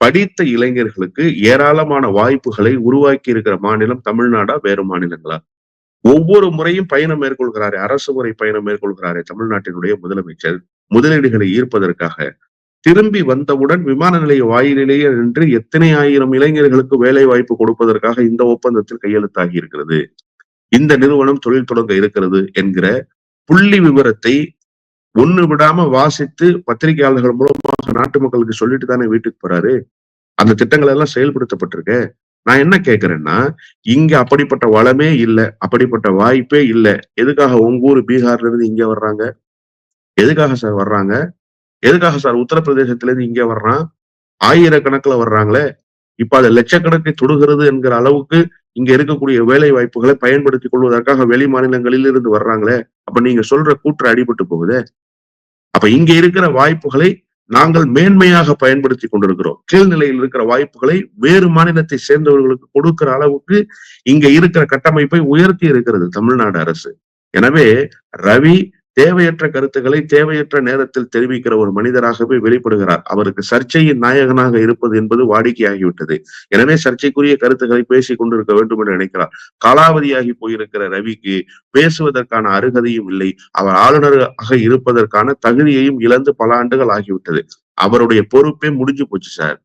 படித்த இளைஞர்களுக்கு ஏராளமான வாய்ப்புகளை உருவாக்கி இருக்கிற மாநிலம் தமிழ்நாடா வேறு மாநிலங்களா? ஒவ்வொரு முறையும் பயணம் மேற்கொள்கிறாரே, அரசு முறை பயணம் மேற்கொள்கிறாரே தமிழ்நாட்டினுடைய முதலமைச்சர், முதலீடுகளை ஈர்ப்பதற்காக. திரும்பி வந்தவுடன் விமான நிலைய வாயிலிலேயே நின்று எத்தனை ஆயிரம் இளைஞர்களுக்கு வேலை வாய்ப்பு கொடுப்பதற்காக இந்த ஒப்பந்தத்தில் கையெழுத்தாகி இருக்கிறது. இந்த நிறுவனம் தொழில் தொடங்க இருக்கிறது என்கிற புள்ளி விவரத்தை ஒண்ணு விடாம வாசித்து பத்திரிகையாளர்கள் மூலமாக நாட்டு மக்களுக்கு சொல்லிட்டு தானே வீட்டுக்கு போறாரு. அந்த திட்டங்கள் எல்லாம் செயல்படுத்தப்பட்டிருக்கு. நான் என்ன கேட்கிறேன்னா, இங்க அப்படிப்பட்ட வளமே இல்ல, அப்படிப்பட்ட வாய்ப்பே இல்ல. எதுக்காக உங்க ஊர் பீகார்ல இருந்து இங்க வர்றாங்க? எதுக்காக சார் வர்றாங்க? எதுக்காக சார் உத்தரப்பிரதேசத்துல இருந்து இங்க வர்றான்? ஆயிரக்கணக்குல வர்றாங்களே. இப்ப அது லட்சக்கணக்கை தொடுகிறது என்கிற அளவுக்கு இங்க இருக்கக்கூடிய வேலை வாய்ப்புகளை பயன்படுத்திக் கொள்வதற்காக வெளி மாநிலங்களில் இருந்து வர்றாங்களே. அப்ப நீங்க சொல்ற கூற்று அடிபட்டு போகுதே. அப்ப இங்க இருக்கிற வாய்ப்புகளை நாங்கள் மேன்மையாக பயன்படுத்தி கொண்டிருக்கிறோம். கீழ்நிலையில் இருக்கிற வாய்ப்புகளை வேறு மாநிலத்தை சேர்ந்தவர்களுக்கு கொடுக்கிற அளவுக்கு இங்க இருக்கிற கட்டமைப்பை உயர்த்தி இருக்கிறது தமிழ்நாடு அரசு. எனவே ரவி தேவையற்ற கருத்துக்களை தேவையற்ற நேரத்தில் தெரிவிக்கிற ஒரு மனிதராகவே வெளிப்படுகிறார். அவருக்கு சர்ச்சையின் நாயகனாக இருப்பது என்பது வாடிக்கையாகிவிட்டது. எனவே சர்ச்சைக்குரிய கருத்துக்களை பேசிக் கொண்டிருக்க வேண்டும் என்று நினைக்கிறார். காலாவதியாகி போயிருக்கிற ரவிக்கு பேசுவதற்கான அருகதையும் இல்லை. அவர் ஆளுநராக இருப்பதற்கான தகுதியையும் இழந்து பல ஆண்டுகள் ஆகிவிட்டது. அவருடைய பொறுப்பே முடிஞ்சு போச்சு சார்.